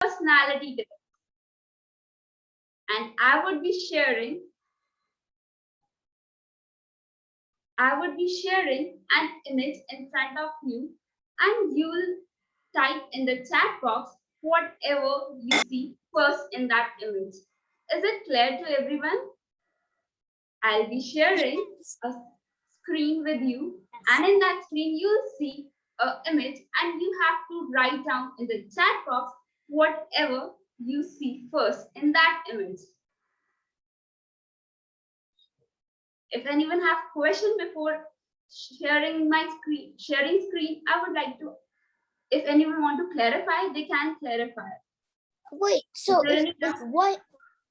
personality test. And I would be sharing an image in front of you, and you will type in the chat box whatever you see first in that image. Is it clear to everyone? I'll be sharing a screen with you, and in that screen you'll see an image, and you have to write down in the chat box whatever you see first in that image. If anyone have question before sharing screen, I would like to, if anyone want to clarify, they can clarify. Wait, so what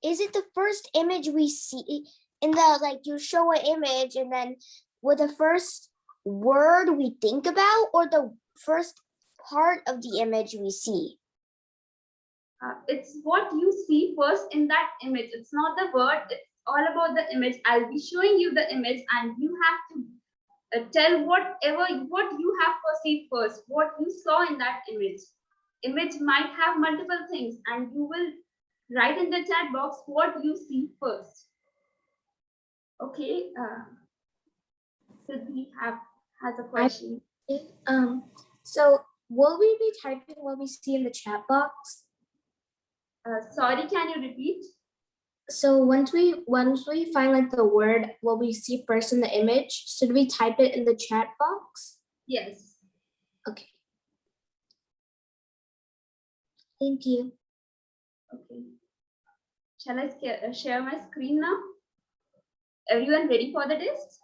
is it, the first image we see in the, like, you show an image and then with the first word we think about, or the first part of the image we see? It's what you see first in that image. It's not the word, it's all about the image. I'll be showing you the image, and you have to tell what you have perceived first, what you saw in that image. Image might have multiple things, and you will write in the chat box what you see first. Okay, Siddhi has a question. So will we be typing what we see in the chat box? Sorry, can you repeat? So once we find like the word, what we see first in the image, should we type it in the chat box? Yes. Okay. Thank you. Okay. Shall I share my screen now? Everyone ready for the test?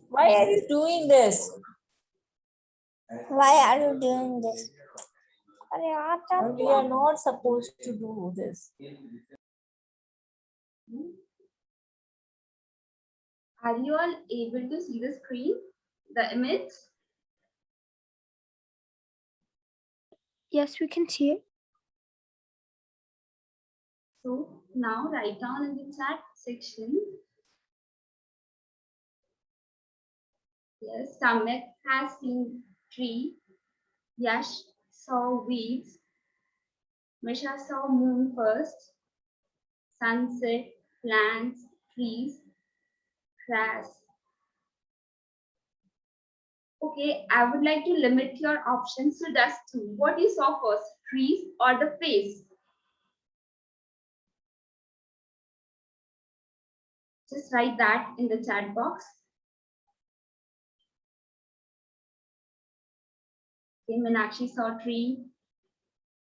Why are you doing this? Why are you doing this? We are not supposed to do this. Are you all able to see the screen, the image? Yes, we can see it. So now write down in the chat section. Yes, Samit has seen tree. Yash saw weeds. Misha saw moon first. Sunset, plants, trees, grass. Okay, I would like to limit your options to just two. What you saw first, trees or the face? Just write that in the chat box. Okay, Meenakshi saw tree.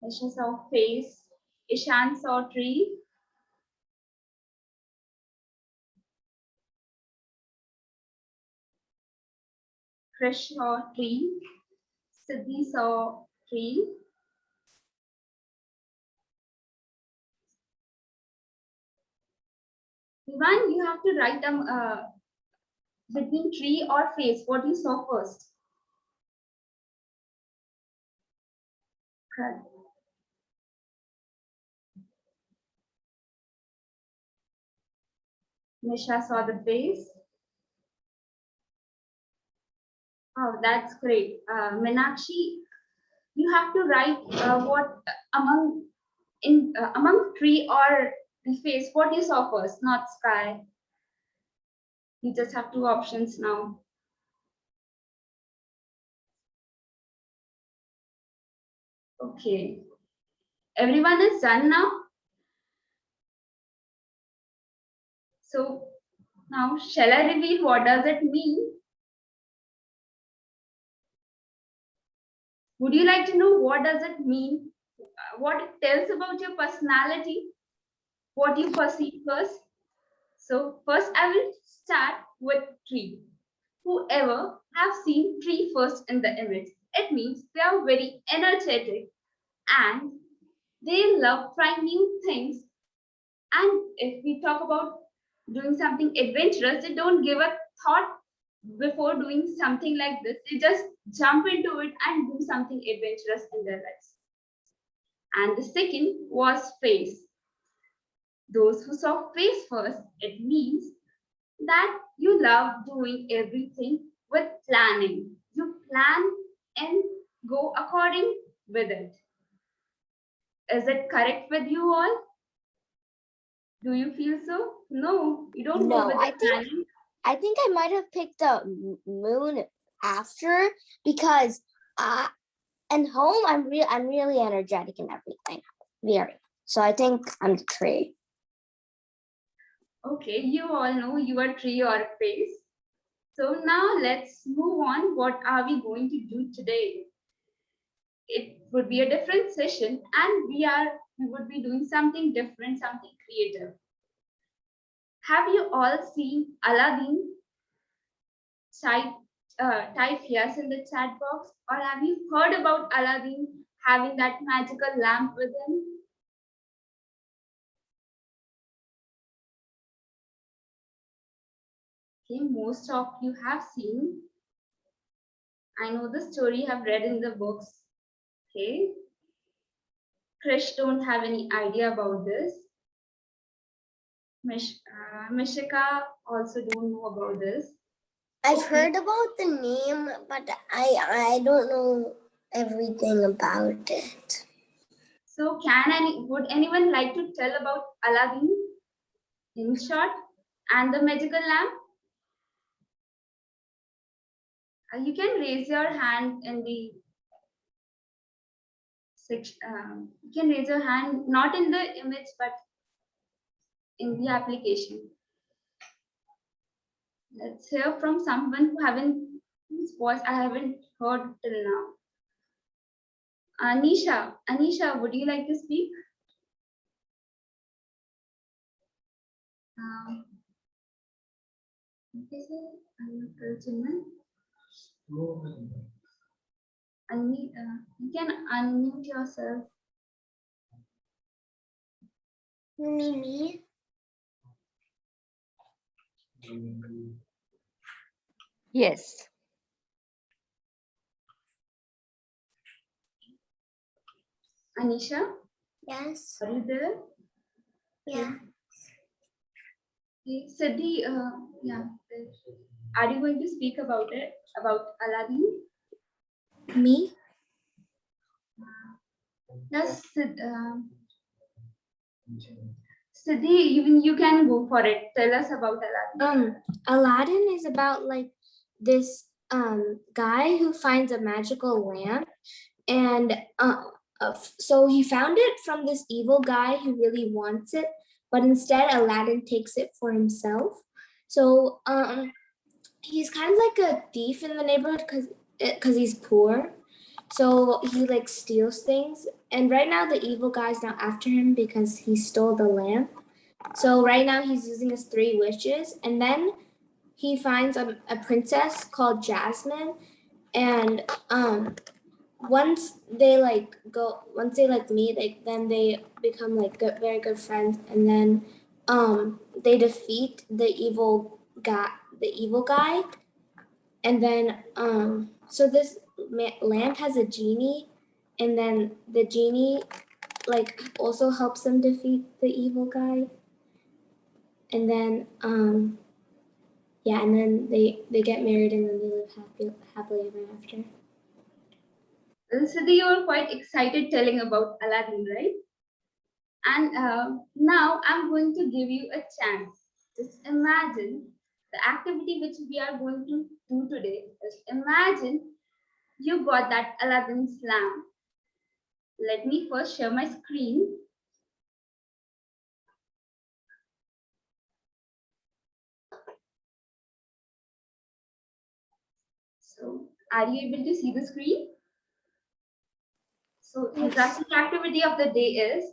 Isha saw face. Ishan saw tree. Krish saw tree. Siddhi saw tree. Ivan, you have to write them between tree or face, what you saw first. Correct. Misha saw the face. Oh, that's great. Meenakshi, you have to write what among tree or the face, what you saw first, not sky. You just have two options now. Okay. Everyone is done now. So now, shall I reveal what does it mean? Would you like to know what does it mean? What it tells about your personality? What you perceive first? So first I will start with tree. Whoever have seen tree first in the image, it means they are very energetic and they love trying new things. And if we talk about doing something adventurous, they don't give a thought before doing something like this. They just jump into it and do something adventurous in their lives. And the second was face. Those who saw face first, it means that You love doing everything with planning. You plan and go according with it. Is it correct with you all? Do you feel so? No, you don't go No, with the planning. I think I might have picked the moon after because and home I'm really energetic and everything. Very. So I think I'm the tree. Okay, you all know you are tree or face. So now let's move on. What are we going to do today? It would be a different session and we would be doing something different, something creative. Have you all seen Aladdin? Type, type yes in the chat box, or have you heard about Aladdin having that magical lamp with him? Okay, most of you have seen. I know the story, have read in the books. Okay, Krish don't have any idea about this. Mishika also don't know about this. I've Okay. heard about the name, but I don't know everything about it. So would anyone like to tell about Aladdin in short and the magical lamp? You can raise your hand in the section. You can raise your hand not in the image but in the application. Let's hear from someone whose voice I haven't heard till now. Anisha, would you like to speak? What is it? You can unmute yourself. Me? Yes. Anisha, Yes. are you there? Yeah. Okay. Siddhi, yeah. Are you going to speak about it, about Aladdin? Me? Yes, Siddhi, even you can go for it. Tell us about Aladdin. Aladdin is about like this guy who finds a magical lamp, and so he found it from this evil guy who really wants it, but instead Aladdin takes it for himself. So he's kind of like a thief in the neighborhood because he's poor. So he like steals things, and right now the evil guy's not after him because he stole the lamp. So right now he's using his 3 wishes, and then he finds a princess called Jasmine, and once they meet, then they become like very good friends, and then they defeat the evil guy, and then so this lamp has a genie, and then the genie like also helps them defeat the evil guy, and then yeah, and then they get married, and then they live happily ever after. Siddhi, you were quite excited telling about Aladdin, right? And now I'm going to give you a chance. Just imagine the activity which we are going to do today. Just imagine you got that Aladdin's lamp. Let me first share my screen. So, are you able to see the screen? So, the interesting activity of the day is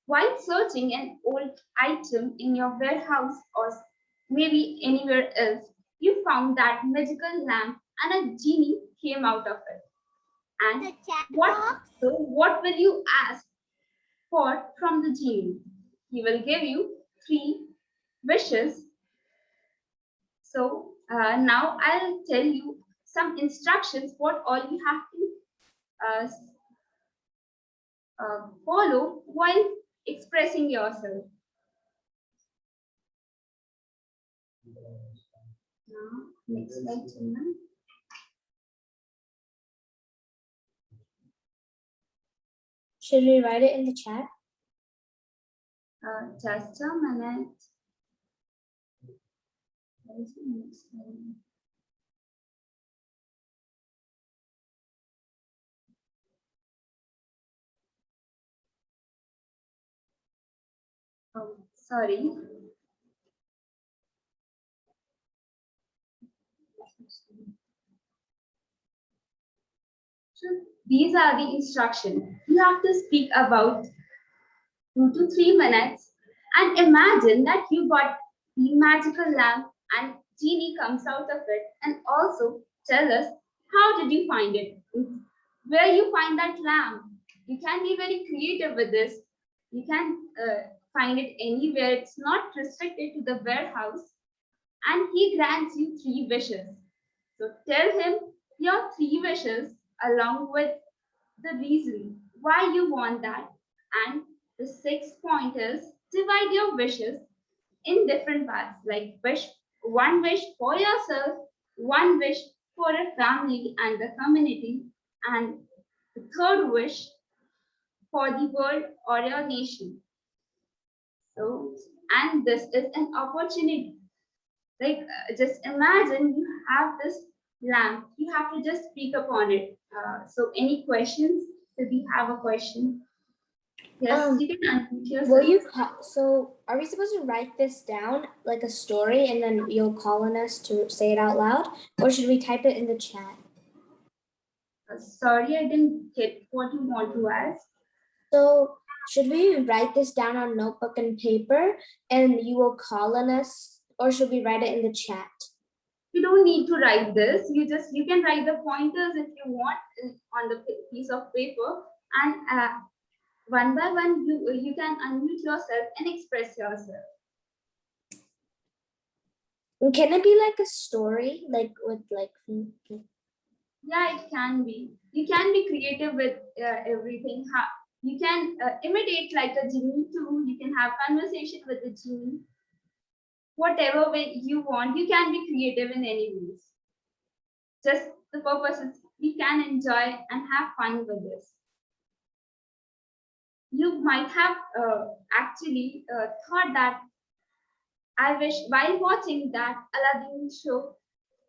while searching an old item in your warehouse or maybe anywhere else, you found that magical lamp and a genie came out of it. And what will you ask for from the genie? He will give you 3 wishes. So now I'll tell you some instructions what all you have to follow while expressing yourself. Next slide, Chinna. Should we write it in the chat? Just a minute. Where is the next slide? Oh, sorry. So these are the instructions. You have to speak about 2 to 3 minutes and imagine that you got the magical lamp and genie comes out of it, and also tell us how did you find it, where you find that lamp. You can be very creative with this. You can find it anywhere. It's not restricted to the warehouse, and he grants you 3 wishes. So tell him your 3 wishes along with the reason why you want that. And the 6th point is divide your wishes in different parts, like one wish for yourself, one wish for a family and the community, and the third wish for the world or your nation. So, and this is an opportunity. Like, just imagine you have this lamp, you have to just speak upon it. So, any questions? Do we have a question? Yes, you can unmute yourself. Will you so are we supposed to write this down like a story and then you'll call on us to say it out loud, or should we type it in the chat? Sorry, I didn't get what you want to ask. So should we write this down on notebook and paper and you will call on us, or should we write it in the chat? You don't need to write this. You can write the pointers if you want on the piece of paper, and one by one you can unmute yourself and express yourself. Can it be like a story, like with like? Yeah, it can be. You can be creative with everything. You can imitate like a genie too. You can have conversation with the genie. Whatever way you want, you can be creative in any ways. Just the purpose is we can enjoy and have fun with this. You might have actually thought that I wish while watching that Aladdin show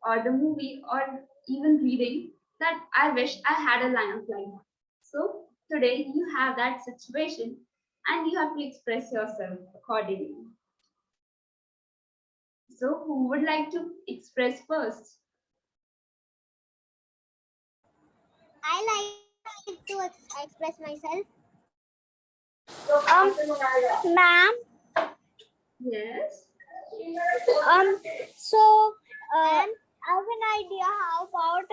or the movie or even reading that I wish I had a lamp like that. So today you have that situation and you have to express yourself accordingly. So who would like to express first? I like to express myself. Ma'am. Yes. So I have an idea. How about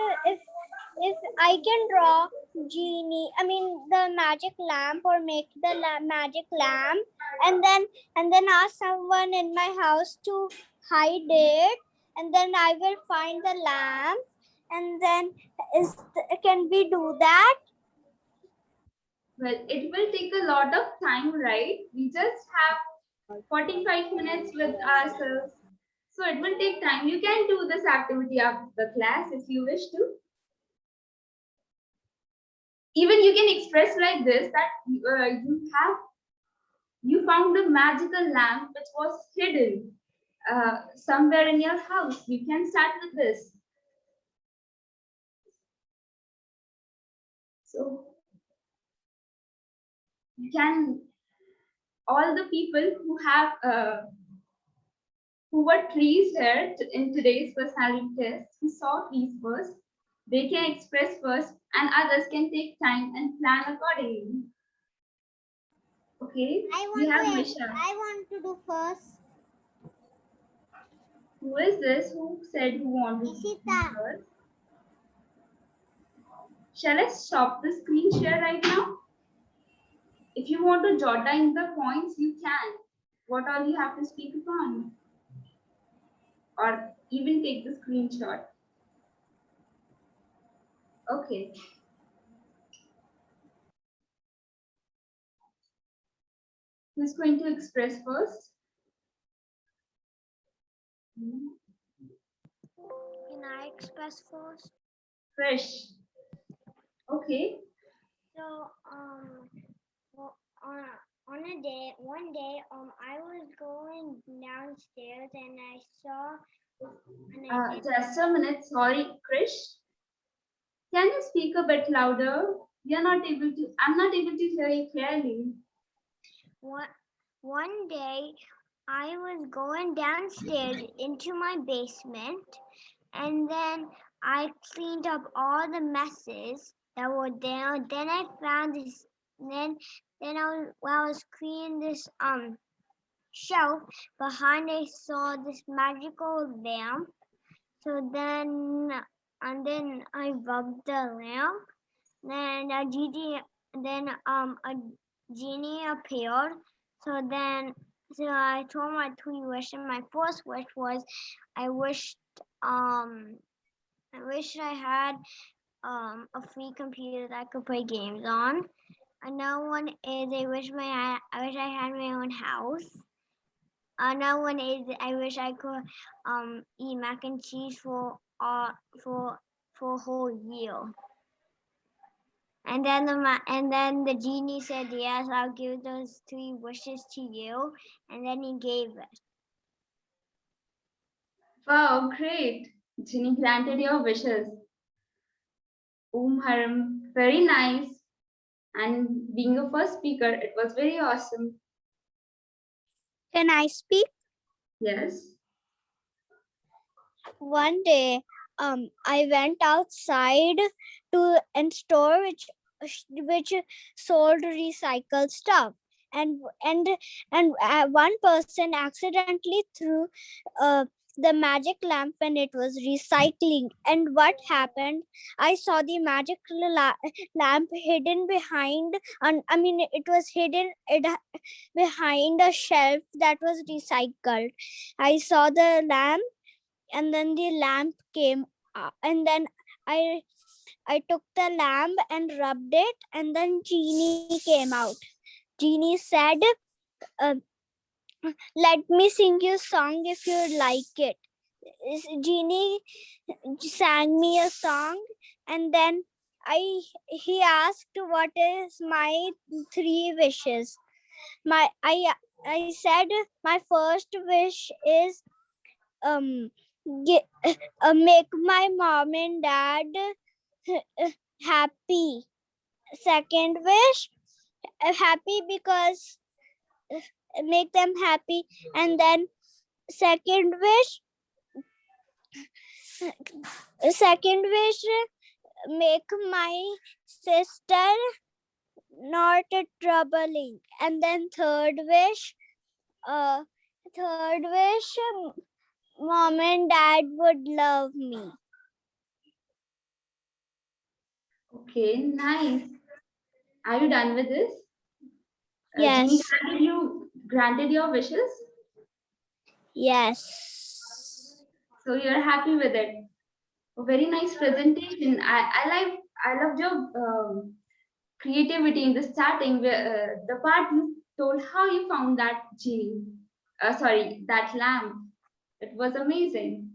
if I can draw genie? I mean the magic lamp, or make the magic lamp, and then ask someone in my house to hide it, and then I will find the lamp, and then can we do that? Well, it will take a lot of time, right? We just have 45 minutes with ourselves. So it will take time. You can do this activity after the class if you wish to. Even you can express like this that you found a magical lamp which was hidden somewhere in your house. You can start with this. So you can, all the people who have who were trees here in today's personality test, who saw trees first, they can express first, and others can take time and plan accordingly. Okay, we have Misha. I want to do first. Who is this? Who said who wanted to do Ishita. first? Shall I stop the screen share right now? If you want to jot down the points, you can. What all you have to speak upon? Or even take the screenshot. Okay. Who's going to express first? I express first? Krish. Okay. So, well, on one day, I was going downstairs and I saw, and I did Just a minute. Sorry, Krish. Can you speak a bit louder? We are not able to. I'm not able to hear you clearly. one day, I was going downstairs into my basement, and then I cleaned up all the messes that were there. Then I found this. Then while I was cleaning this shelf behind, I saw this magical lamp. So then I rubbed the lamp. Then a genie appeared. So I told my three wishes. And my first wish was, I wished I had a free computer that I could play games on. Another one is I wish I had my own house. Another one is I wish I could eat mac and cheese for a whole year. And then the genie said, yes, I'll give those three wishes to you. And then he gave it. Wow, great. Ginny granted your wishes. Haram, very nice. And being a first speaker, it was very awesome. Can I speak? Yes. One day, I went outside to a store which sold recycled stuff, and one person accidentally threw the magic lamp when it was recycling. And what happened? I saw the magic lamp hidden behind, it was hidden behind a shelf that was recycled. I saw the lamp, and then the lamp came and then I took the lamp and rubbed it, and then Genie came out. Genie said, uh, let me sing you a song if you like it. Genie sang me a song, and then he asked what is my three wishes. I said my first wish is make my mom and dad happy. Second wish, happy because make them happy. And then second wish, make my sister not troubling. And then third wish, mom and dad would love me. Okay, nice. Are you done with this? Yes. Genie granted your wishes? Yes. So you're happy with it. A very nice presentation. I loved your creativity in the starting. The part you told how you found that genie. That lamp. It was amazing.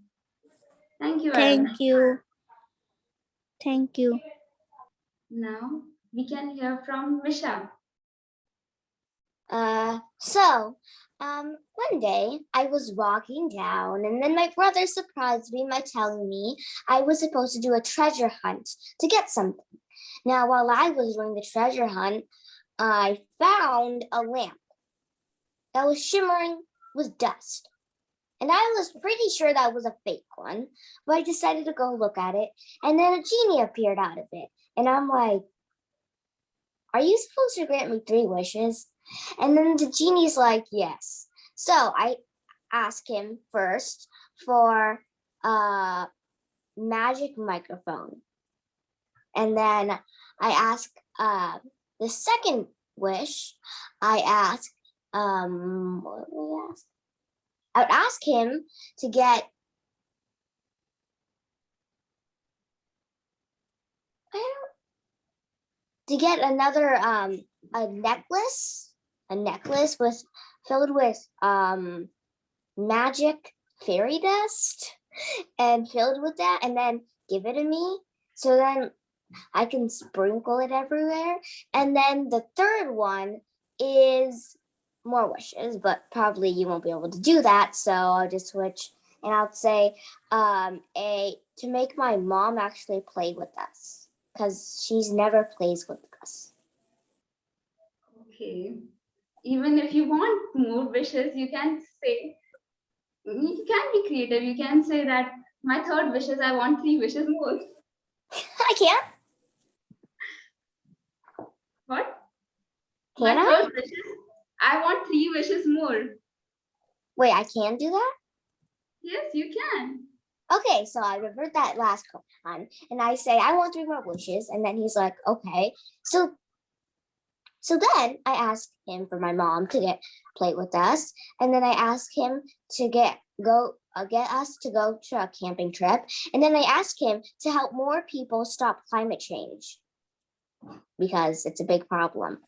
Thank you, Arun. Thank you. Thank you. Now we can hear from Visha. One day I was walking down, and then my brother surprised me by telling me I was supposed to do a treasure hunt to get something. Now, while I was doing the treasure hunt, I found a lamp that was shimmering with dust. And I was pretty sure that was a fake one, but I decided to go look at it, and then a genie appeared out of it. And I'm like, are you supposed to grant me three wishes? And then the genie's like, yes. So I asked him first for a magic microphone. And then I asked the second wish, I would ask him to get another a necklace filled with magic fairy dust. and filled with that, and then give it to me. So then I can sprinkle it everywhere. And then the third one is more wishes, but probably you won't be able to do that. So I'll just switch and I'll say a to make my mom actually play with us because she's never plays with us. Okay. Even if you want more wishes, you can say, you can be creative. You can say that my third wish is I want 3 wishes more. I can't. What? Can My I? third wish is I want 3 wishes more. Wait, I can do that? Yes, you can. Okay, so I revert that last one and I say I want 3 more wishes, and then he's like, okay. So then I ask him for my mom to play with us, and then I ask him to get us to go to a camping trip, and then I ask him to help more people stop climate change because it's a big problem.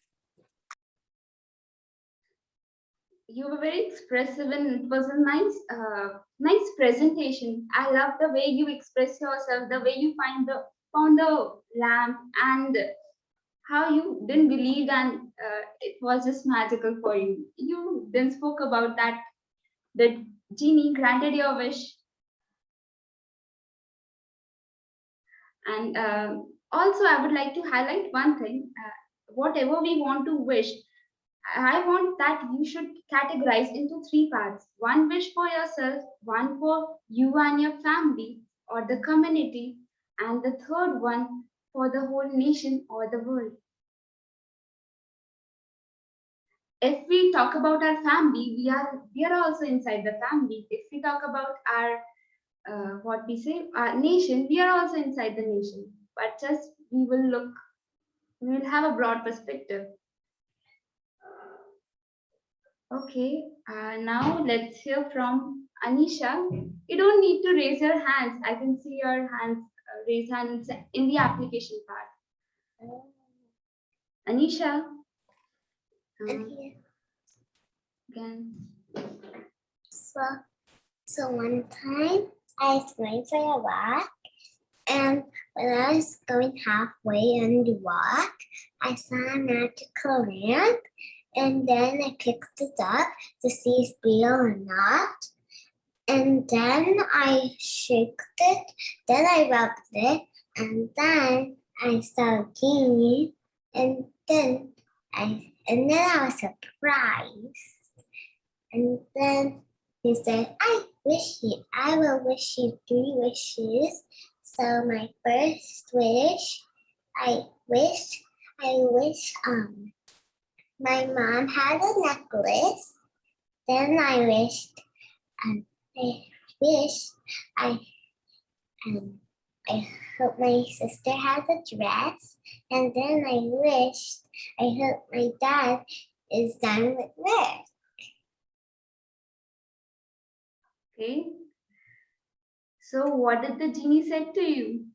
You were very expressive and it was a nice presentation. I love the way you express yourself, the way you found the lamp, and how you didn't believe and it was just magical for you. You then spoke about that the genie granted your wish, and also I would like to highlight one thing. Whatever we want to wish, I want that you should categorize into 3 parts. One wish for yourself, one for you and your family or the community, and the third one for the whole nation or the world. If we talk about our family, we are also inside the family. If we talk about our what we say, our nation, we are also inside the nation. But just we will have a broad perspective. Okay, now let's hear from Anisha. You don't need to raise your hands. I can see your hands, raise hands in the application part. Anisha, again. So one time I was going for a walk, and when I was going halfway on the walk, I saw a magical lamp, and then I picked it up to see if it's real or not. And then I shook it, then I rubbed it, and then I saw a genie, and then I was surprised. And then he said, I will wish you 3 wishes. So my first wish, I wish my mom had a necklace. Then I wished I I hope my sister has a dress. And then I hope my dad is done with work. Okay. So what did the genie said to you?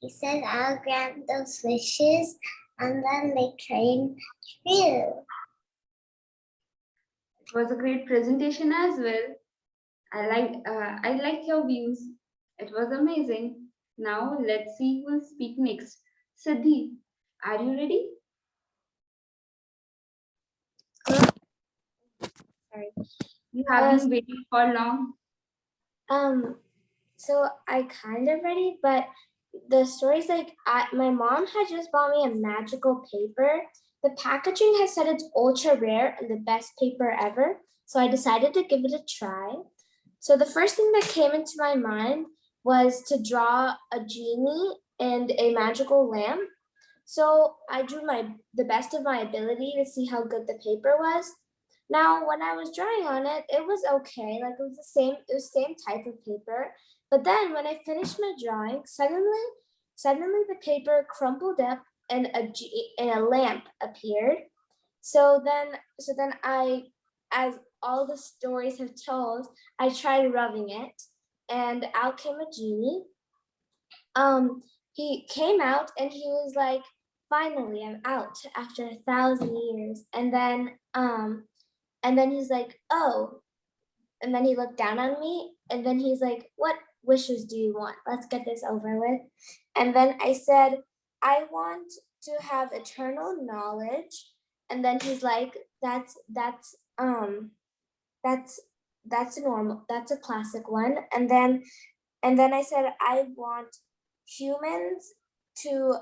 He said, I'll grant those wishes, and then they came true. It was a great presentation as well. I like your views. It was amazing. Now let's see who will speak next. Siddhi, are you ready? Sorry. You have been waiting for long. So I kind of ready, but the story's like my mom had just bought me a magical paper. The packaging has said it's ultra rare and the best paper ever. So I decided to give it a try. So the first thing that came into my mind was to draw a genie and a magical lamp. So I drew the best of my ability to see how good the paper was. Now, when I was drawing on it, it was okay. Like it was the same type of paper. But then when I finished my drawing, suddenly the paper crumpled up and a lamp appeared. So then as all the stories have told, I tried rubbing it, and out came a genie. He came out and he was like, finally, I'm out after 1,000 years. And then he's like, oh, and then he looked down on me, and then he's like, what wishes do you want? Let's get this over with. And then I said, I want to have eternal knowledge. And then he's like, that's normal. That's a classic one. And then I said, I want humans to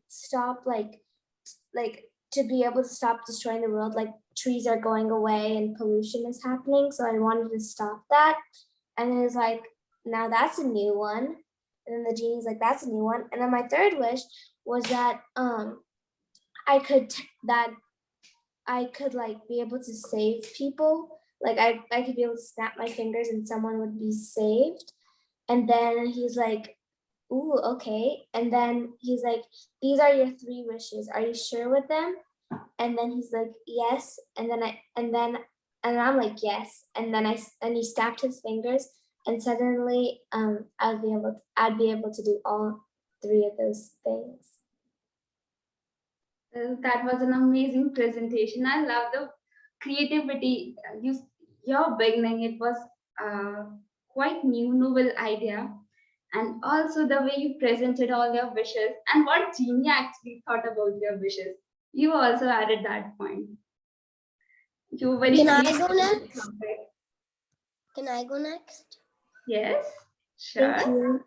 stop like to be able to stop destroying the world, like trees are going away and pollution is happening. So I wanted to stop that. And then it's like, now that's a new one. And then the genie's like, that's a new one. And then my third wish was that I could like be able to save people. Like I could be able to snap my fingers and someone would be saved. And then he's like, ooh, okay. And then he's like, these are your 3 wishes. Are you sure with them? And then he's like, yes. And I'm like, yes. And then he snapped his fingers, and suddenly I'd be able to do all 3 of those things. That was an amazing presentation. I love the creativity. Your beginning, it was quite new, novel idea. And also the way you presented all your wishes and what Genie actually thought about your wishes. You also added that point. You were very Can I creative. go next? Can I go next? Yes, sure. Thank you.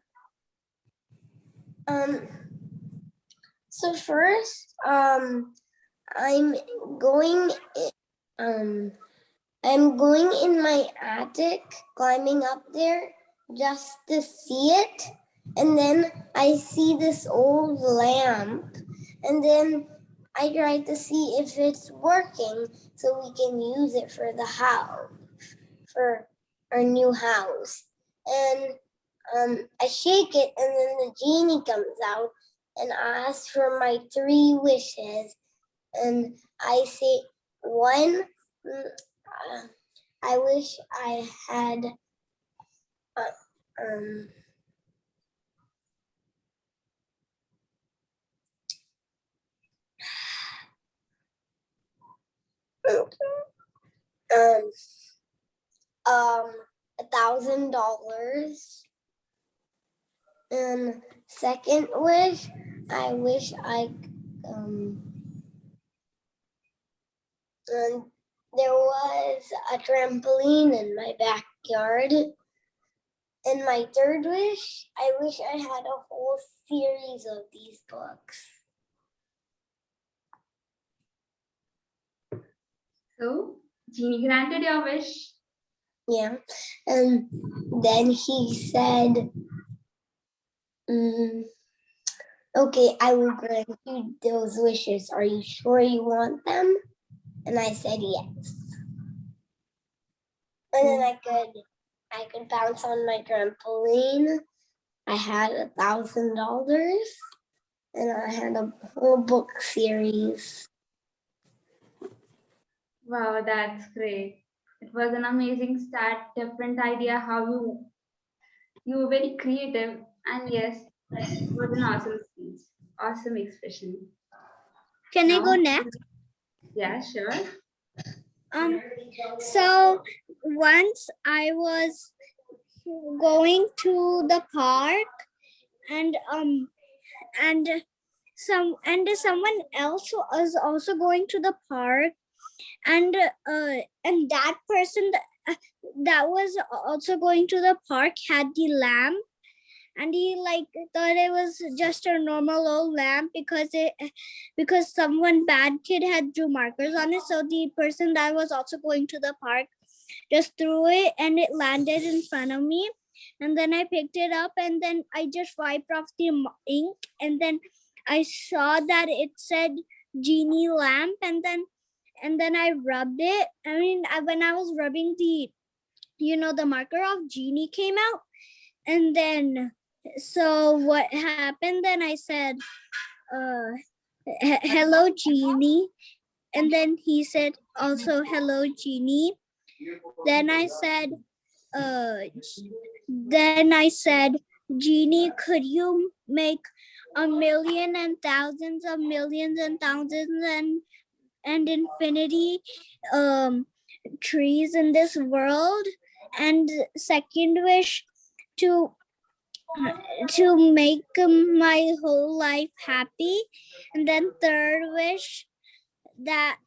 So first, I'm going in my attic, climbing up there just to see it. And then I see this old lamp, and then I try to see if it's working so we can use it for the house, for our new house. And I shake it, and then the genie comes out and asks for my 3 wishes. And I say, 1, I wish I had $1,000. And second wish, I wish I and there was a trampoline in my backyard. And my third wish, I wish I had a whole series of these books. So Genie granted your wish. Yeah. And then he said, okay, I will grant you those wishes. Are you sure you want them? And I said yes. And then I could bounce on my trampoline. I had $1,000, and I had a whole book series. Wow, that's great. It was an amazing start, different idea how you were very creative, and yes, it was an awesome speech, awesome expression. Can I Now- go next? Yeah, sure. So once I was going to the park, and someone else was also going to the park, and that person that was also going to the park had the lamp, and he like thought it was just a normal old lamp because someone bad kid had drew markers on it. So the person that was also going to the park just threw it, and it landed in front of me. And then I picked it up, and then I just wiped off the ink, and then I saw that it said Genie lamp, and then I rubbed it. I mean, when I was rubbing the marker off, Genie came out. And then so what happened, then I said, hello Genie, and then he said also hello Genie. Then I said Genie, could you make a million and thousands of millions and thousands and infinity trees in this world? And second wish, to make my whole life happy. And then third wish, that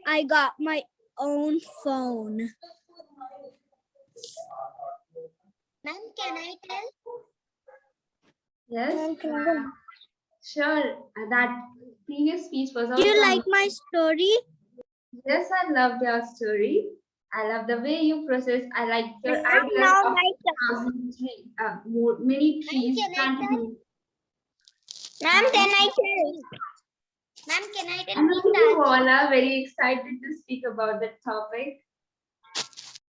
I got my own phone. Ma'am, can I tell? Yes. Sure. That previous speech was Do also you like my story? Yes, I loved your story. I love the way you process. I like your ideas Now of my many trees can I planted. Ma'am, can I tell? Ma'am, can I tell? And you all are very excited to speak about that topic.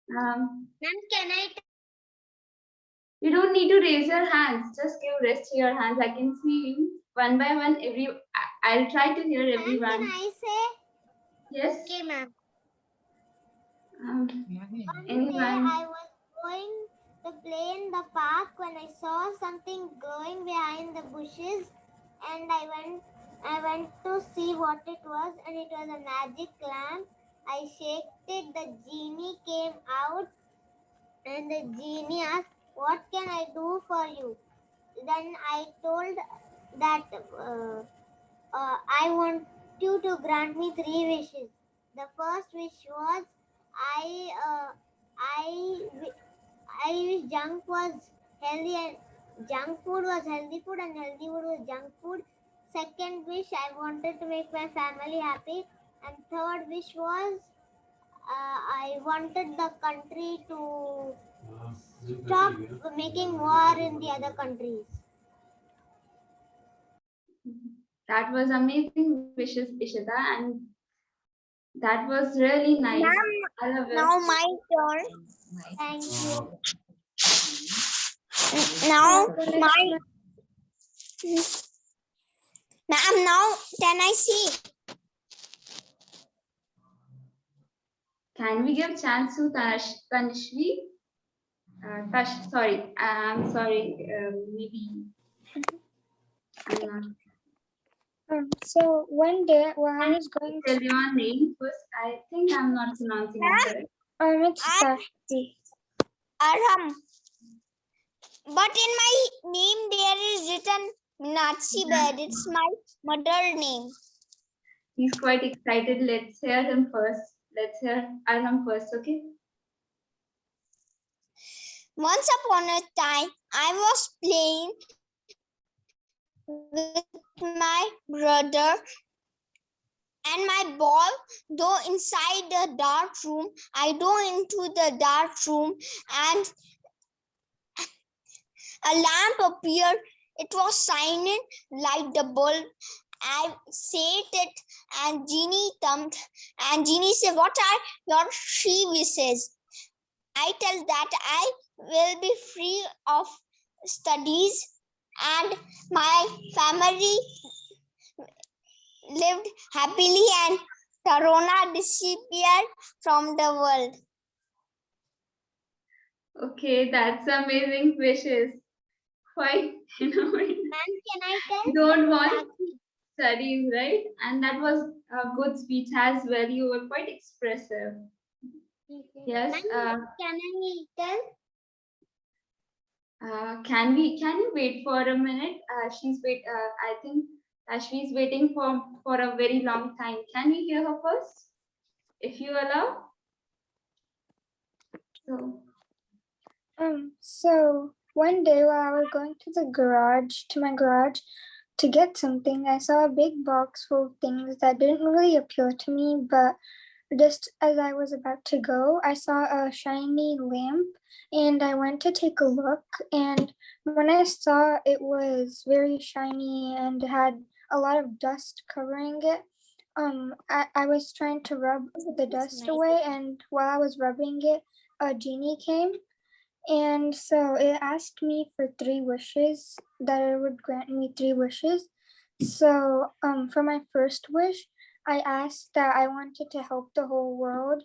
Ma'am, can I tell? You don't need to raise your hands. Just give rest to your hands. I can see you one by one. I'll try to hear everyone. Ma'am, can I say? Yes. Okay, ma'am. Um, One day anyone? I was going to play in the park when I saw something going behind the bushes, and I went to see what it was, and it was a magic lamp. I shaked it, the genie came out, and the genie asked, "What can I do for you?" Then I told that I want you to grant me 3 wishes. The first wish was I wish junk was healthy and junk food was healthy food and healthy food was junk food. Second wish, I wanted to make my family happy. And third wish was I wanted the country to stop making war in the other countries. That was amazing wishes, Ishita, and that was really nice. I love it. Now my turn. Thank you. Now my ma'am. Now can I see? Can we give chance to Tanishvi? Sorry, I'm sorry. Maybe I'm not. So one day when I was going Tell your name first. I think I'm not pronouncing it correct. it's Tashti. Aram. But in my name there is written Meenakshi Bed. It's my mother name. He's quite excited. Let's hear him first. Let's hear Arham first, okay? Once upon a time, I was playing with my brother and my ball. Though inside the dark room, I go into the dark room and a lamp appeared. It was shining like the bulb. I said it and Genie thumped and Genie said, "What are your 3 wishes?" I tell that I will be free of studies and my family lived happily and Corona disappeared from the world. Okay, that's amazing wishes. Quite, Ma'am, can I tell? you don't want studies, right? And that was a good speech as well. You were quite expressive. Yes. Ma'am, can I tell? Can you wait for a minute? I think she's waiting for a very long time. Can we hear her first? If you allow. So one day while I was going to my garage to get something, I saw a big box full of things that didn't really appeal to me, but just as I was about to go, I saw a shiny lamp and I went to take a look. And when I saw it was very shiny and had a lot of dust covering it, I was trying to rub the dust away. And while I was rubbing it, a genie came. And so it asked me for 3 wishes, that it would grant me 3 wishes. So for my first wish, I asked that I wanted to help the whole world,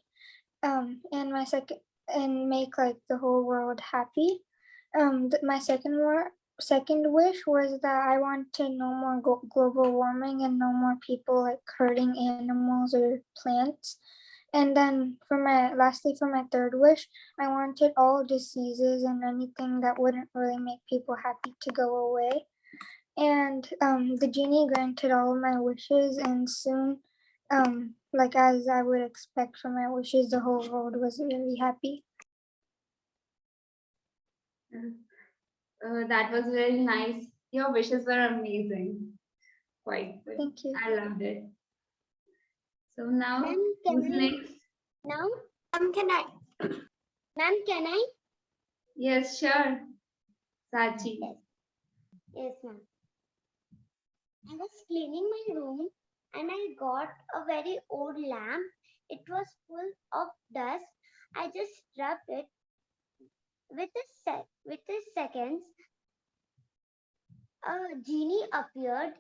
and my and make like the whole world happy. My second wish was that I want to no more global warming and no more people like hurting animals or plants. And then lastly, for my third wish, I wanted all diseases and anything that wouldn't really make people happy to go away. And the genie granted all of my wishes, and soon, like as I would expect from my wishes, the whole world was really happy. That was very nice. Your wishes were amazing. Quite good. Thank you. I loved it. So now, Ma'am, who's can I next? now? Can I? Ma'am, can I? Yes, sure. Sachi. Yes, ma'am. I was cleaning my room and I got a very old lamp. It was full of dust. I just rubbed it with a seconds. A genie appeared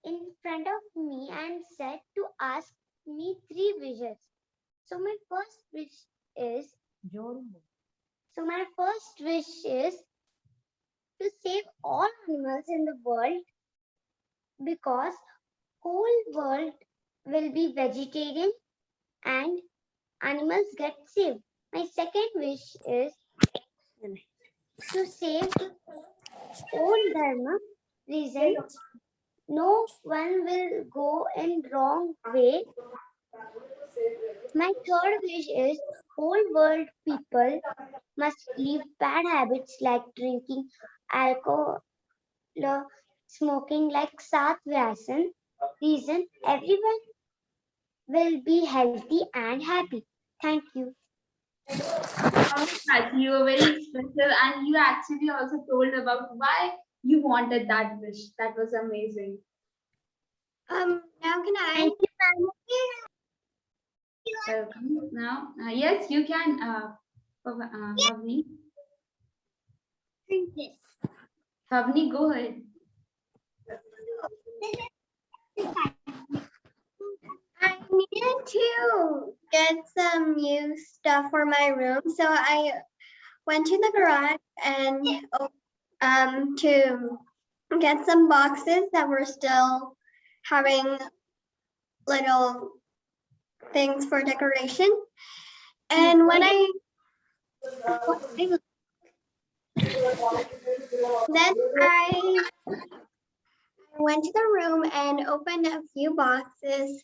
in front of me and said to ask me 3 wishes. So my first wish is to save all animals in the world because whole world will be vegetarian and animals get saved. My second wish is to save old dharma reason no one will go in wrong way. My third wish is whole world people must leave bad habits like drinking alcohol, smoking like Sat Vyasan. Reason everyone will be healthy and happy. Thank you. Oh, Sachi, you were very special, and you actually also told about why you wanted that wish. That was amazing. Now can I? Thank you, Welcome. Now, yes, you can, Pavni. ma'am. Pavni, go ahead. I needed to get some new stuff for my room, so I went to the garage and to get some boxes that were still having little things for decoration. And when I then I went to the room and opened a few boxes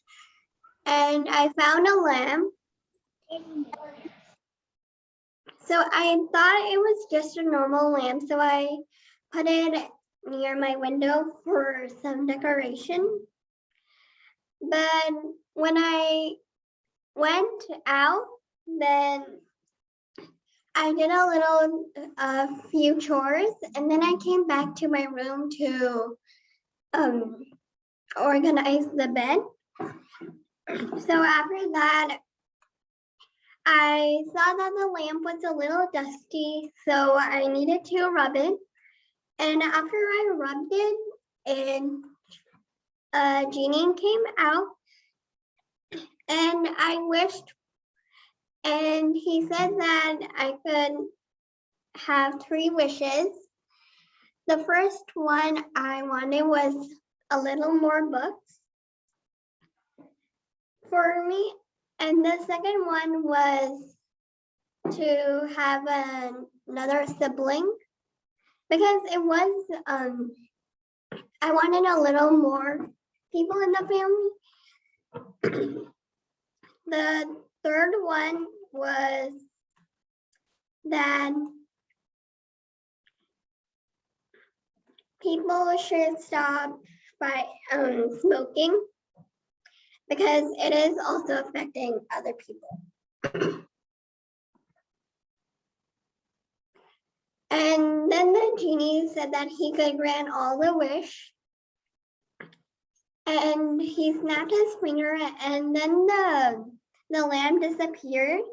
and I found a lamp. So I thought it was just a normal lamp, so I put it near my window for some decoration. But when I went out, then I did a few chores, and then I came back to my room to organize the bed. So after that, I saw that the lamp was a little dusty, so I needed to rub it. And after I rubbed it, and a genie came out, and I wished, and he said that I could have 3 wishes. The first one I wanted was a little more books for me. And the second one was to have another sibling because it was, I wanted a little more people in the family. The third one was that people should stop by smoking because it is also affecting other people. And then the genie said that he could grant all the wish. And he snapped his finger and then the lamp disappeared.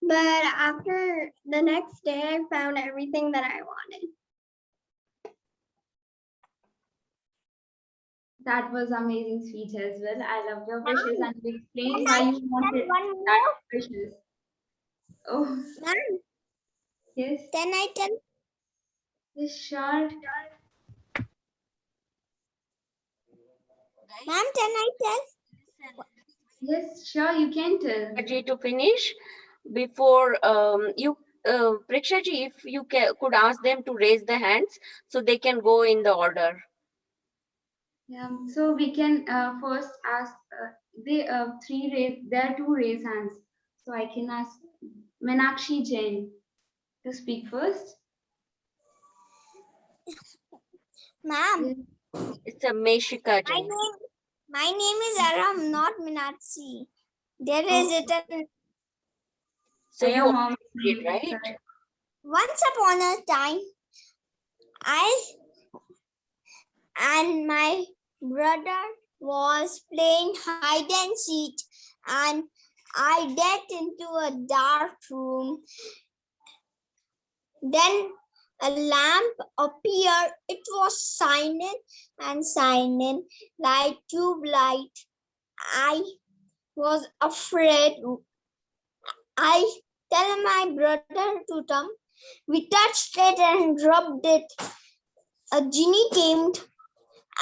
But after the next day, I found everything that I wanted. That was amazing speech as well. I loved your wishes and you explained why you wanted that wishes. Oh, Ma'am, yes. can I tell? Yes, sure. Ma'am, can I tell? Yes, sure, you can tell. Ji to finish before you Priksha ji, if you could ask them to raise the hands so they can go in the order. Yeah, so we can first ask there are two raise hands. So I can ask Meenakshi Jain to speak first. Ma'am, Yes. It's a Meshika my Jain. name my name is Aram, not Minatsi. There is Oh, written So you Ayam already Mom. did, right? Correct. once upon a time I and my brother was playing hide and seek, and I get into a dark room. Then a lamp appeared. It was shining and shining like tube light. I was afraid. I tell my brother to come. We touched it and rubbed it. A genie came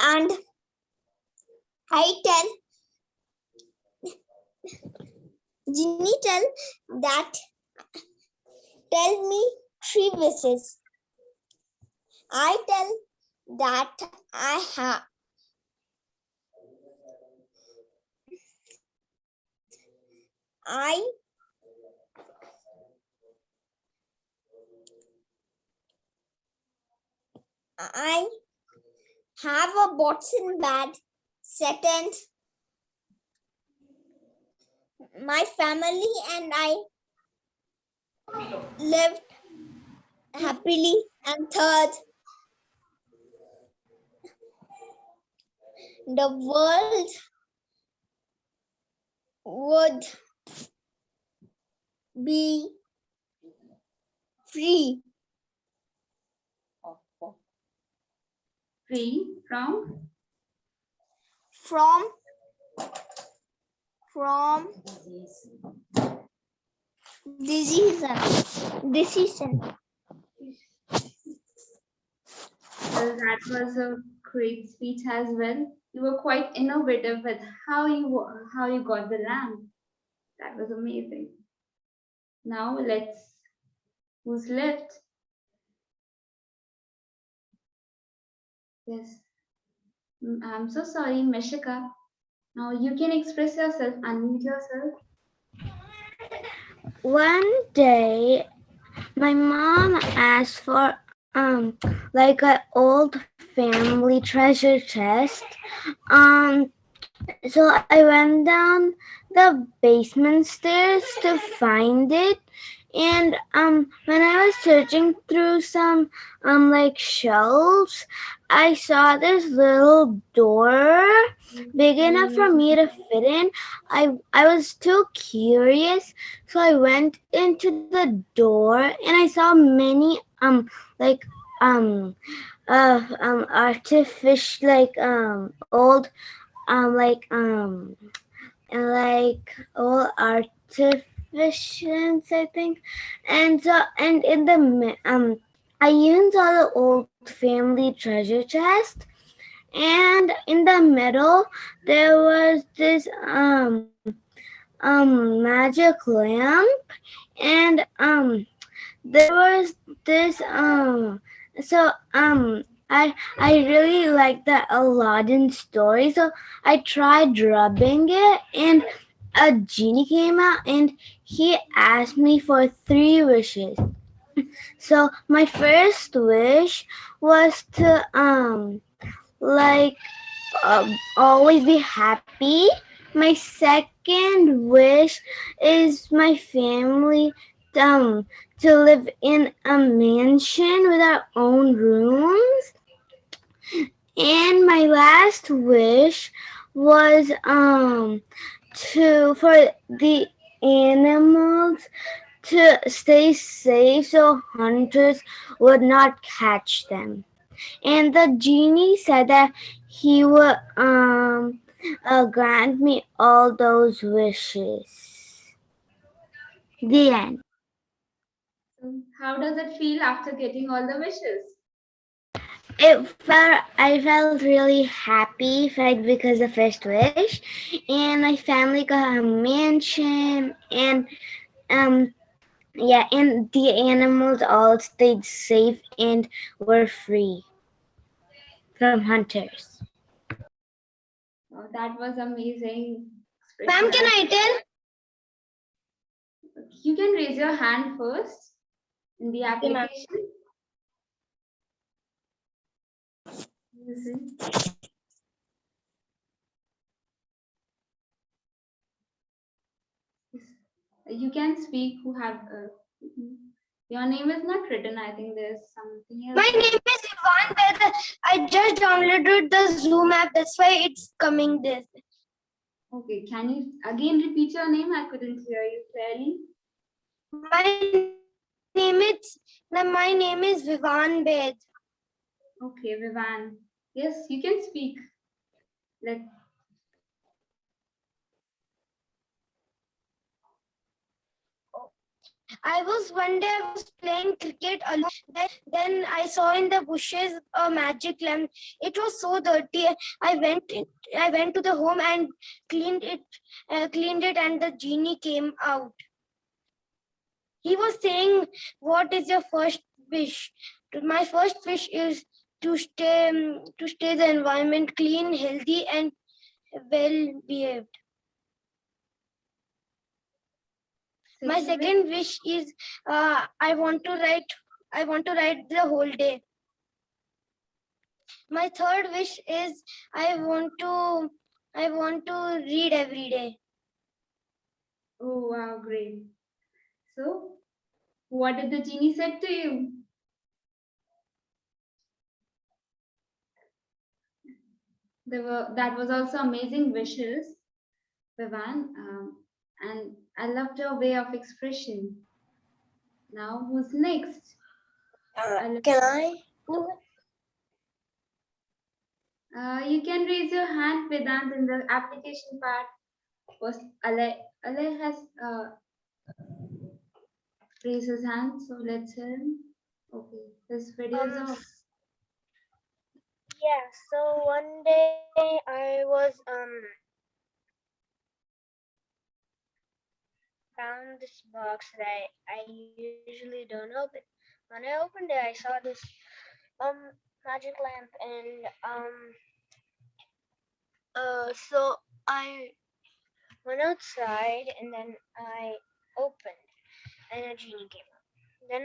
and I tell that tell me three wishes. I tell that I I have a boxing bed. Second, my family and I lived happily. And third, the world would be free Free from from from disease. Disease. well, that was a great speech as well. You were quite innovative with how you got the lamp. That was amazing. Now let's who's left? Yes. I'm so sorry, Meshika. Now you can express yourself, unmute yourself. One day my mom asked for like an old family treasure chest. Um so I went down the basement stairs to find it, and when I was searching through some like shelves, I saw this little door big enough for me to fit in. I was too curious, so I went into the door and I saw many like um artificial old like all artificials, I think. And so and in the I even saw the old family treasure chest, and in the middle there was this magic lamp, and there was this I really like the Aladdin story, so I tried rubbing it, and a genie came out and he asked me for three wishes. So my first wish was to like always be happy. My second wish is my family to live in a mansion with our own rooms. And my last wish was to for the animals to stay safe so hunters would not catch them. And the genie said that he would grant me all those wishes. The end. So how does it feel after getting all the wishes? I felt really happy because the first wish, and my family got a mansion, and um yeah, and the animals all stayed safe and were free from hunters. Oh, that was amazing. Ma'am, Expression. can I tell? You can raise your hand first in the Okay, ma'am. application. Listen. You can speak who have your name is not written. I think there's something else. My name is Ivan Bed. I just downloaded the Zoom app. That's why it's coming this. Okay, can you again repeat your name? I couldn't hear you clearly. My name is Vivan Bed. Okay, Vivan. Yes, you can speak. Let I was one day I was playing cricket alone. Then I saw in the bushes a magic lamp. It was so dirty. I went to the home and cleaned it, and the genie came out. He was saying, "What is your first wish?" My first wish is to stay the environment clean, healthy, and well behaved. My second wish is I want to write the whole day. My third wish is I want to read every day. Oh wow, great. So, what did the genie said to you? That was also amazing wishes, Vivan. And I loved your way of expression. Now, who's next? Can I? You can raise your hand, Vedant, in the application part. First, Ale has raised his hand, so let's hear him. Okay, this video is off. Yeah, so one day I was found this box that I usually don't open. When I opened it, I saw this magic lamp, and so I went outside, and then I opened, and a genie came out. Then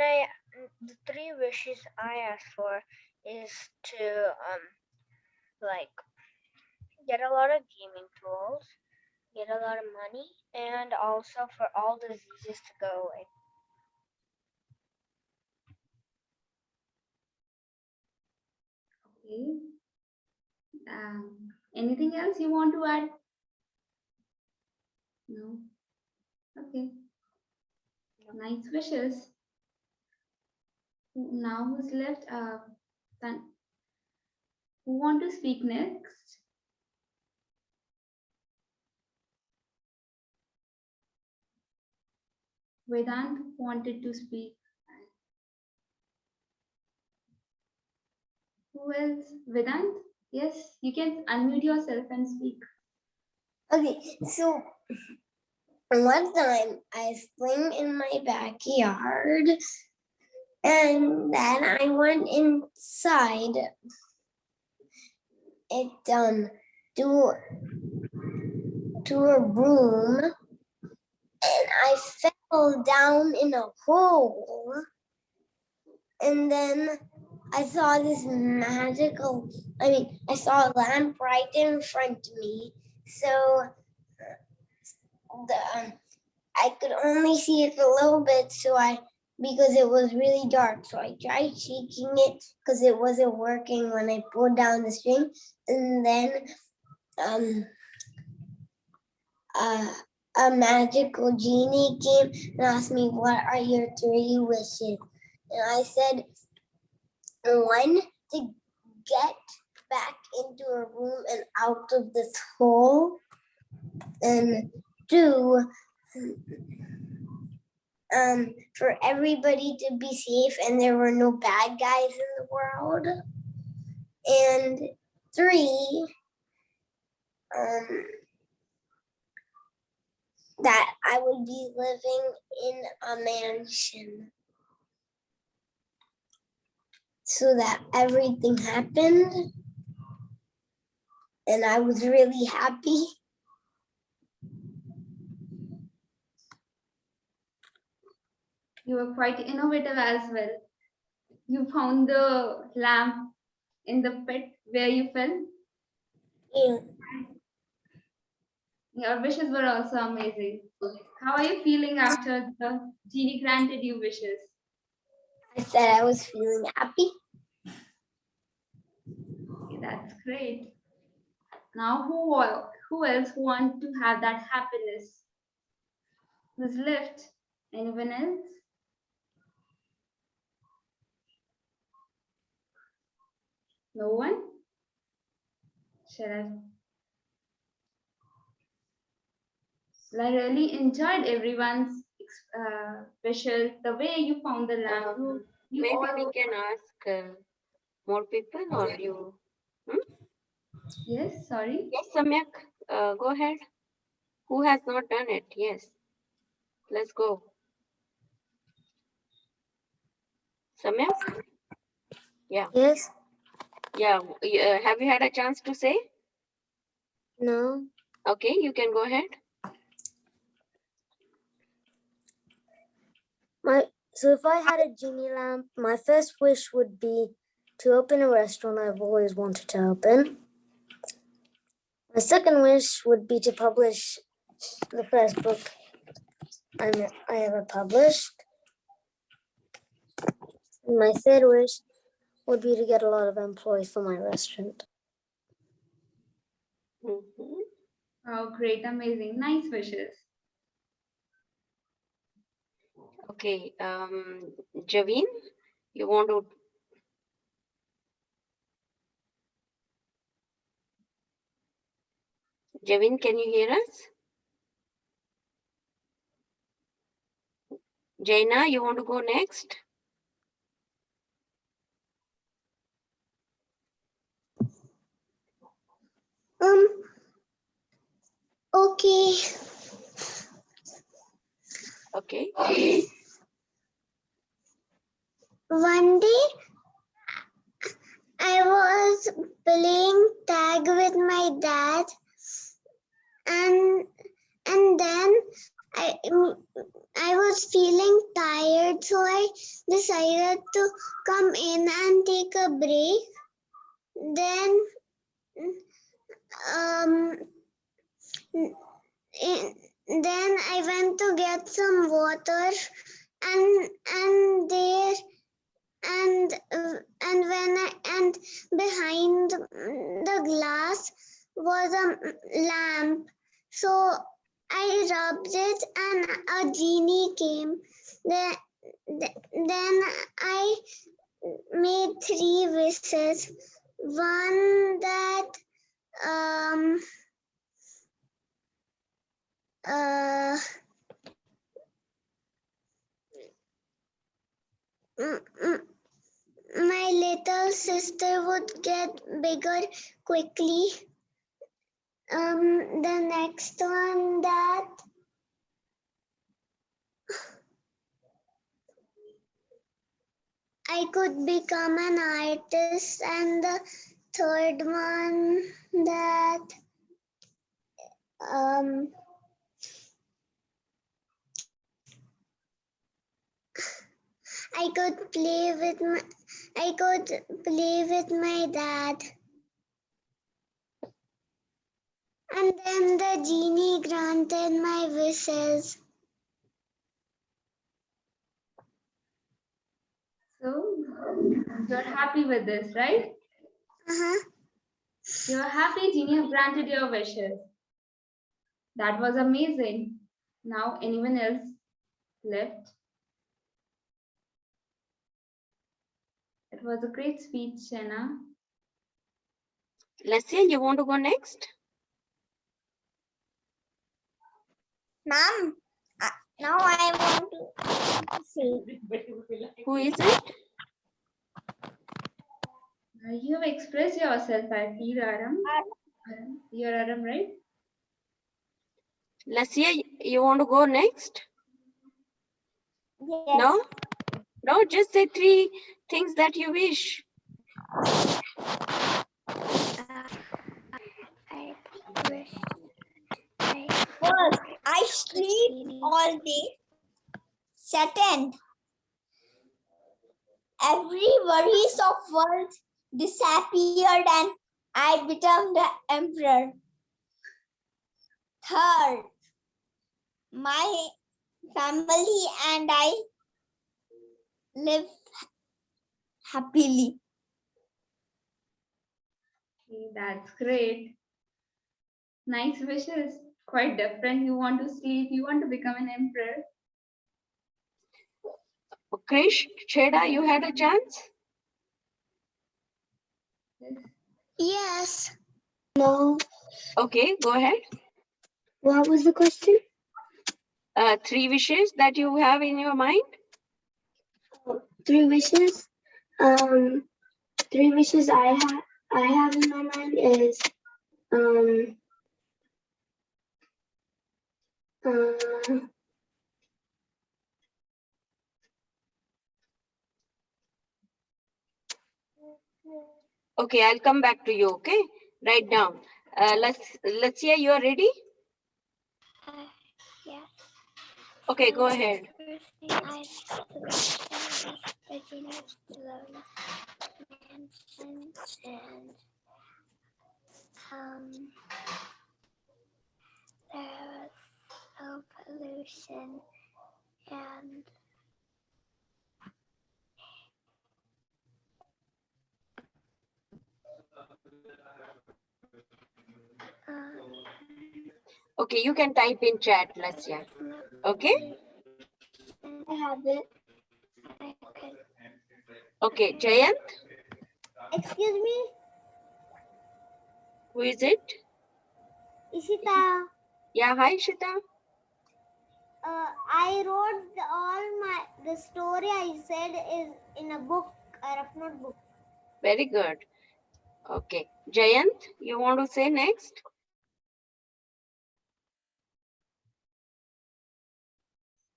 the three wishes I asked for is to like get a lot of gaming tools, get a lot of money, and also for all diseases to go away. Okay. Anything else you want to add? No. Okay. Nice wishes. Now who's left? Who want to speak next? Vedant wanted to speak. Who else? Vedant? Yes, you can unmute yourself and speak. Okay, so one time I was playing in my backyard, and then I went inside it to a room, and I fell down in a hole, and then I saw this magical, I saw a lamp right in front of me, so I could only see it a little bit, because it was really dark, so I tried shaking it because it wasn't working when I pulled down the string, and then a magical genie came and asked me, "What are your three wishes?" And I said, one, to get back into a room and out of this hole, and two, for everybody to be safe and there were no bad guys in the world. And 3, that I would be living in a mansion so that everything happened and I was really happy. You were quite innovative as well. You found the lamp in the pit where you fell. Yeah. Your wishes were also amazing. How are you feeling after the genie granted you wishes? I said I was feeling happy. Okay, that's great. Now, who else want to have that happiness? Who's left? Anyone else? No one? Shall I? Well, I really enjoyed everyone's wishes, the way you found the lamp. You Maybe all, we can ask more people or you. yes, sorry. Yes, Samyak, go ahead. Who has not done it? Yes. Let's go. Samyak? Yeah. Yes. Yeah. Have you had a chance to say? No. Okay, you can go ahead. So if I had a genie lamp, my first wish would be to open a restaurant I've always wanted to open. My second wish would be to publish the first book I ever published. And my third wish would be to get a lot of employees for my restaurant. Mhm. Oh, great, amazing, nice wishes. Okay, Javeen, you want to? Javeen, can you hear us? Jaina, you want to go next? Okay. Okay. One day I was playing tag with my dad, and then I was feeling tired, so I decided to come in and take a break. Then then I went to get some water, and there and behind the glass was a lamp. So I rubbed it and a genie came. Then I made 3 wishes. One that my little sister would get bigger quickly. The next one that I could become an artist, and the third one that I could play with my dad. And then the genie granted my wishes. So, you're happy with this, right? You're happy genie have granted your wishes. That was amazing. Now, anyone else left? It was a great speech, Jenna. Lassia, you want to go next? Mom, now I want to see. Who is it? You have expressed yourself, I feel, Aram. You're Aram, right? Lassia, you want to go next? Yes. No? No, just say 3 things that you wish. I wish I First, I sleep all day. Second, every worries of world disappeared and I became the emperor. Third, my family and I live happily. Okay, that's great. Nice wishes. Quite different. You want to sleep, you want to become an emperor. Krish, Cheda, you had a chance? Yes. Yes. No. Okay, go ahead. What was the question? 3 wishes that you have in your mind. 3 wishes. 3 wishes I have in my mind is Okay, I'll come back to you. Okay, write down. Let's see. You are ready? yeah. Okay, go ahead. First thing I wish Regina alone and there was no pollution and Okay, you can type in chat, Lasya. Okay? I have it. Okay, Jayant, Excuse me, who is it? Ishita. Yeah, hi, Shita. I wrote the story I said is in a book, a rough notebook. Very good. Okay, Jayant, you want to say next?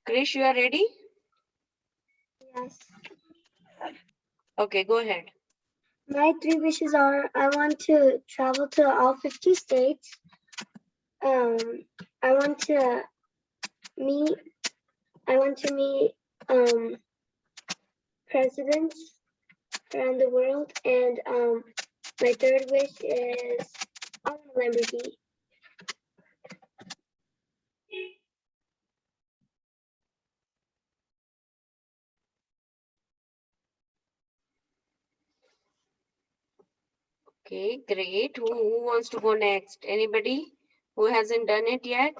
Krish, you are ready? Yes. Okay, go ahead. My 3 wishes are I want to travel to all 50 states. I want to meet presidents around the world, and my 3rd wish is I want a Lamborghini. Okay, great. Who wants to go next? Anybody who hasn't done it yet?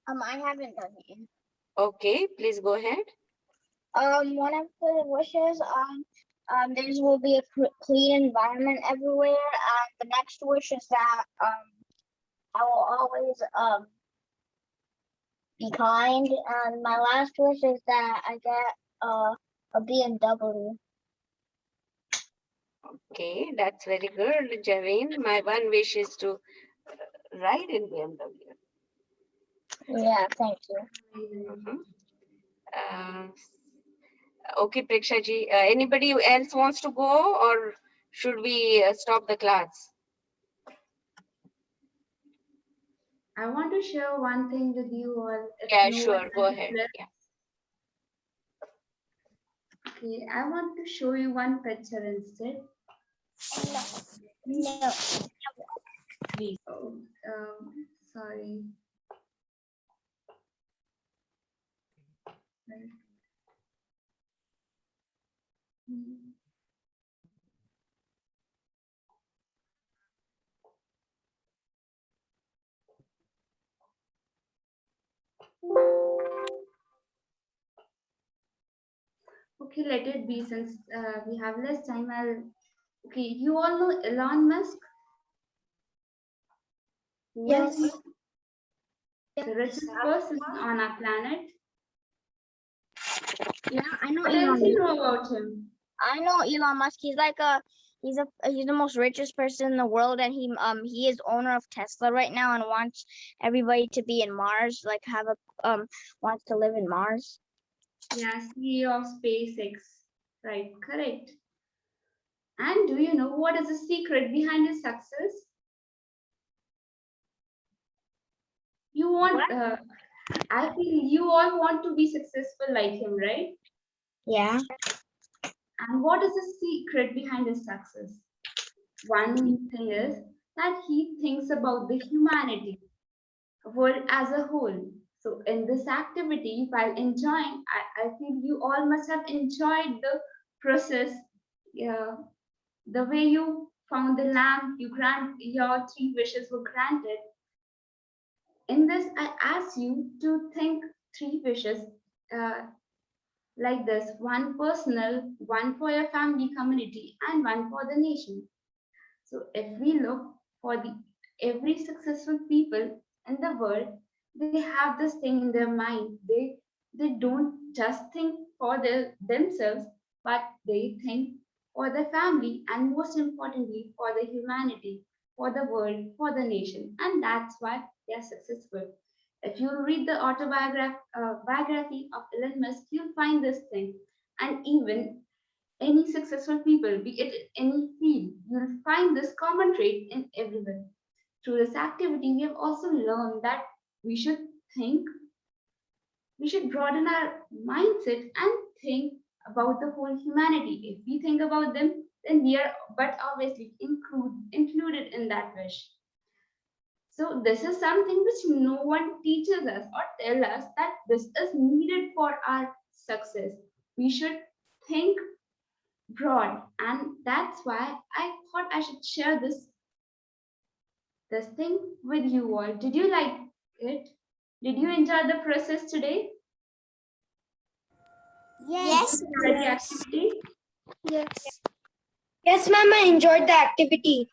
I haven't done it. Okay, please go ahead. One of the wishes, there will be a clean environment everywhere. The next wish is that I will always be kind. And my last wish is that I get a BMW. Okay, that's very good, Javeen. My one wish is to ride in BMW. Yeah, thank you. Mhm. Okay, Preksha ji, anybody else wants to go or should we stop the class? I want to share one thing with you all. If Yeah, no one sure, go else is ahead. there. Yeah. Okay, I want to show you one picture instead. No. Oh, sorry. Right. Okay, let it be since we have less time. Okay, you all know Elon Musk, Yes. the richest person on our planet. Yeah, I know What else Elon. do you know about him? I know Elon Musk. He's like a he's the most richest person in the world, and he is owner of Tesla right now and wants everybody to be in Mars, like have a wants to live in Mars. Yeah, CEO of SpaceX. Right, correct. And do you know what is the secret behind his success? You want, I feel you all want to be successful like him, right? Yeah. And what is the secret behind his success? One thing is that he thinks about the humanity, world as a whole. So in this activity, while enjoying, I feel you all must have enjoyed the process. Yeah, the way you found the lamp, your 3 wishes were granted. In this, I ask you to think 3 wishes uh, like this: one personal, one for your family, community, and one for the nation. So if we look for the every successful people in the world, they have this thing in their mind. They don't just think for themselves, but they think for the family and most importantly for the humanity, for the world, for the nation, and that's why they are successful. If you read the biography of Elon Musk, you'll find this thing, and even any successful people, be it in any field, you'll find this common trait in everyone. Through this activity, we have also learned that we should think, we should broaden our mindset and think about the whole humanity. If we think about them, then we are but obviously included in that wish. So this is something which no one teaches us or tell us that this is needed for our success. We should think broad, and that's why I thought I should share this thing with you all. Did you like it? Did you enjoy the process today? Yes. The activity? Yes. Yes, ma'am, I enjoyed the activity.